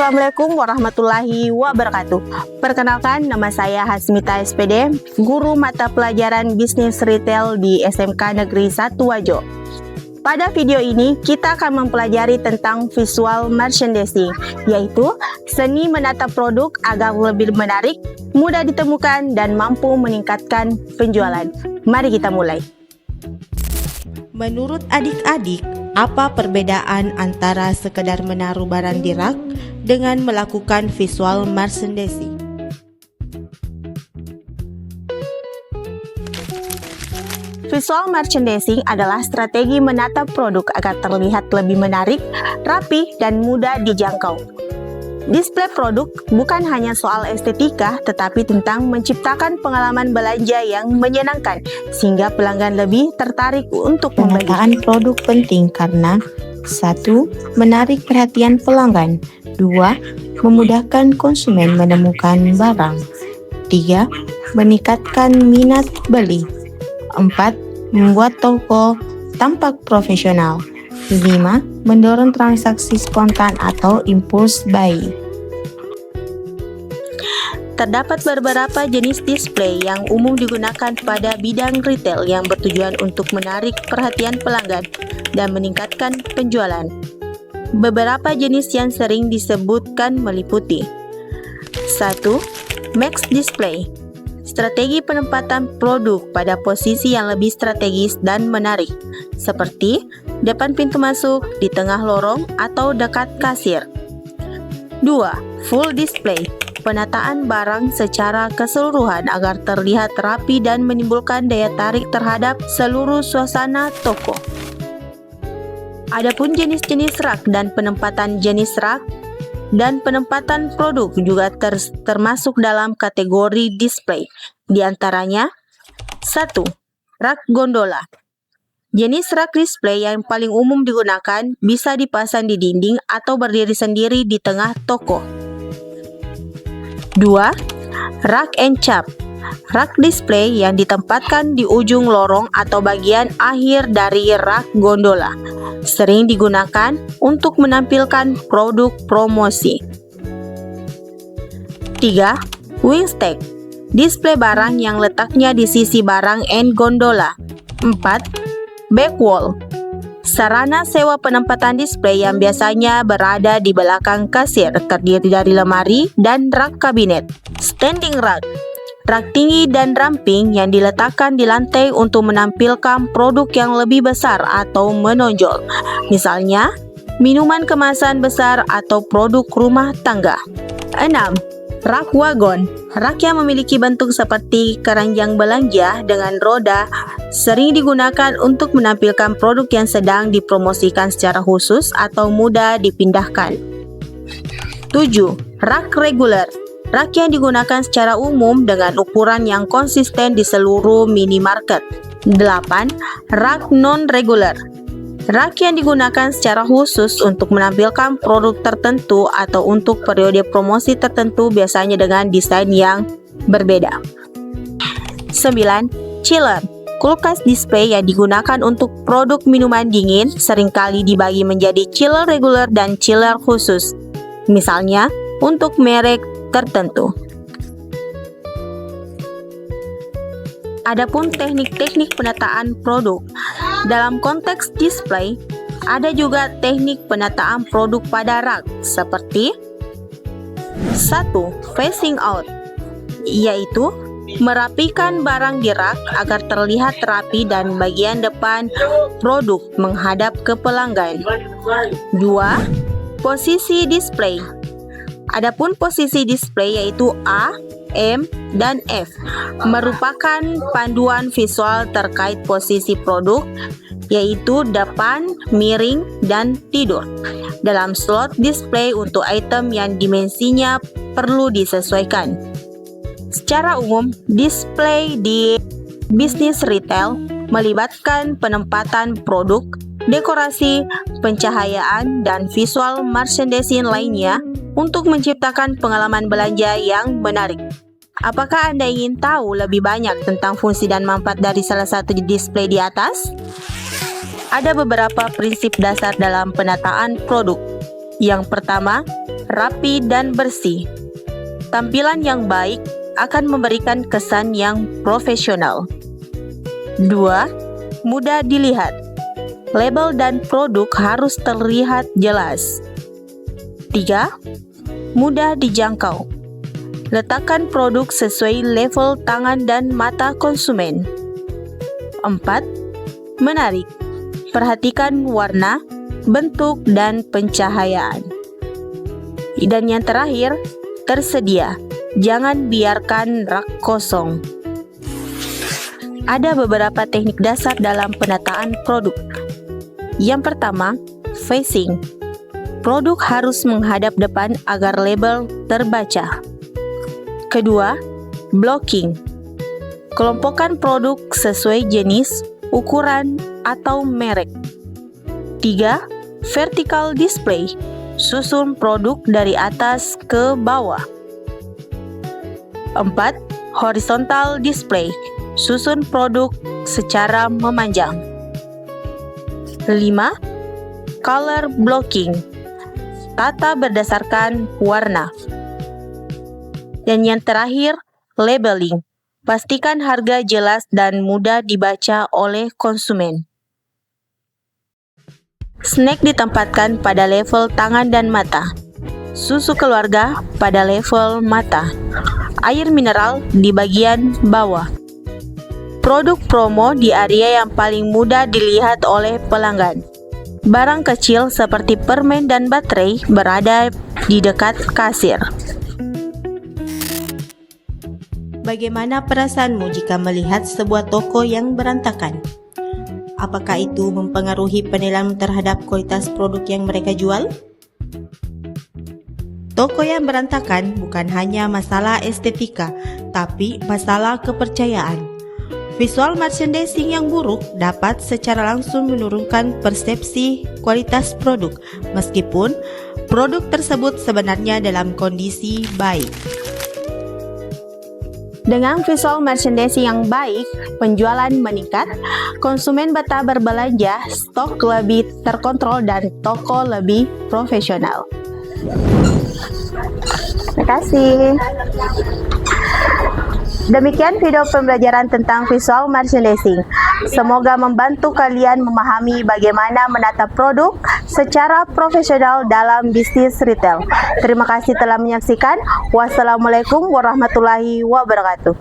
Assalamualaikum warahmatullahi wabarakatuh. Perkenalkan, nama saya Hasmita SPD, guru mata pelajaran bisnis retail di SMK Negeri 1 Wajo. Pada video ini, kita akan mempelajari tentang visual merchandising, yaitu seni menata produk agar lebih menarik, mudah ditemukan, dan mampu meningkatkan penjualan. Mari kita mulai. Menurut adik-adik, apa perbedaan antara sekedar menaruh barang di rak dengan melakukan visual merchandising? Visual merchandising adalah strategi menata produk agar terlihat lebih menarik, rapi, dan mudah dijangkau. Display produk bukan hanya soal estetika, tetapi tentang menciptakan pengalaman belanja yang menyenangkan, sehingga pelanggan lebih tertarik untuk membeli. Pemetaan produk penting karena 1. Menarik perhatian pelanggan. 2. Memudahkan konsumen menemukan barang. 3. Meningkatkan minat beli. 4. Membuat toko tampak profesional. 5. Mendorong transaksi spontan atau impulse buying. Terdapat beberapa jenis display yang umum digunakan pada bidang retail yang bertujuan untuk menarik perhatian pelanggan dan meningkatkan penjualan. Beberapa jenis yang sering disebutkan meliputi 1. Max Display. Strategi penempatan produk pada posisi yang lebih strategis dan menarik, seperti depan pintu masuk, di tengah lorong, atau dekat kasir. 2. Full Display. Penataan barang secara keseluruhan agar terlihat rapi dan menimbulkan daya tarik terhadap seluruh suasana toko. Adapun jenis-jenis rak dan penempatan jenis rak dan penempatan produk juga termasuk dalam kategori display. Di antaranya 1. Rak gondola. Jenis rak display yang paling umum digunakan bisa dipasang di dinding atau berdiri sendiri di tengah toko. 2. Rak and cap. Rak display yang ditempatkan di ujung lorong atau bagian akhir dari rak gondola. Sering digunakan untuk menampilkan produk promosi. 3. Wing stack. Display barang yang letaknya di sisi barang and gondola. 4. Back wall. Sarana sewa penempatan display yang biasanya berada di belakang kasir, terdiri dari lemari dan rak kabinet. Standing rack. Rak tinggi dan ramping yang diletakkan di lantai untuk menampilkan produk yang lebih besar atau menonjol. Misalnya, minuman kemasan besar atau produk rumah tangga. 6. Rak wagon. Rak yang memiliki bentuk seperti keranjang belanja dengan roda sering digunakan untuk menampilkan produk yang sedang dipromosikan secara khusus atau mudah dipindahkan. 7. Rak regular. Rak yang digunakan secara umum dengan ukuran yang konsisten di seluruh minimarket. 8. Rak non-regular. Rak yang digunakan secara khusus untuk menampilkan produk tertentu atau untuk periode promosi tertentu, biasanya dengan desain yang berbeda. 9. Chiller. Kulkas display yang digunakan untuk produk minuman dingin seringkali dibagi menjadi chiller regular dan chiller khusus. Misalnya, untuk merek tertentu. Adapun teknik-teknik penataan produk. Dalam konteks display, ada juga teknik penataan produk pada rak seperti 1. Facing out, yaitu merapikan barang di rak agar terlihat rapi dan bagian depan produk menghadap ke pelanggan. 2. Posisi display. Adapun posisi display yaitu A, M, dan F merupakan panduan visual terkait posisi produk, yaitu depan, miring, dan tidur dalam slot display untuk item yang dimensinya perlu disesuaikan. Secara umum, display di bisnis retail melibatkan penempatan produk, dekorasi, pencahayaan, dan visual merchandising lainnya untuk menciptakan pengalaman belanja yang menarik. Apakah Anda ingin tahu lebih banyak tentang fungsi dan manfaat dari salah satu display di atas? Ada beberapa prinsip dasar dalam penataan produk. Yang pertama, rapi dan bersih. Tampilan yang baik akan memberikan kesan yang profesional. 2. Mudah dilihat. Label dan produk harus terlihat jelas. 3. Mudah dijangkau. Letakkan produk sesuai level tangan dan mata konsumen. 4. Menarik. Perhatikan warna, bentuk, dan pencahayaan. Dan yang terakhir, tersedia. Jangan biarkan rak kosong. Ada beberapa teknik dasar dalam penataan produk. Yang pertama, facing. Produk harus menghadap depan agar label terbaca. Kedua, blocking. Kelompokkan produk sesuai jenis, ukuran, atau merek. 3. Vertical display. Susun produk dari atas ke bawah. 4. Horizontal display. Susun produk secara memanjang. 5. Color blocking. Tata berdasarkan warna. Dan yang terakhir, labeling. Pastikan harga jelas dan mudah dibaca oleh konsumen. Snack ditempatkan pada level tangan dan mata. Susu keluarga pada level mata. Air mineral di bagian bawah. Produk promo di area yang paling mudah dilihat oleh pelanggan. Barang kecil seperti permen dan baterai berada di dekat kasir. Bagaimana perasaanmu jika melihat sebuah toko yang berantakan? Apakah itu mempengaruhi penilaian terhadap kualitas produk yang mereka jual? Toko yang berantakan bukan hanya masalah estetika, tapi masalah kepercayaan. Visual merchandising yang buruk dapat secara langsung menurunkan persepsi kualitas produk, meskipun produk tersebut sebenarnya dalam kondisi baik. Dengan visual merchandising yang baik, penjualan meningkat, konsumen betah berbelanja, stok lebih terkontrol, dan toko lebih profesional. Terima kasih. Demikian video pembelajaran tentang visual merchandising. Semoga membantu kalian memahami bagaimana menata produk secara profesional dalam bisnis retail. Terima kasih telah menyaksikan. Wassalamualaikum warahmatullahi wabarakatuh.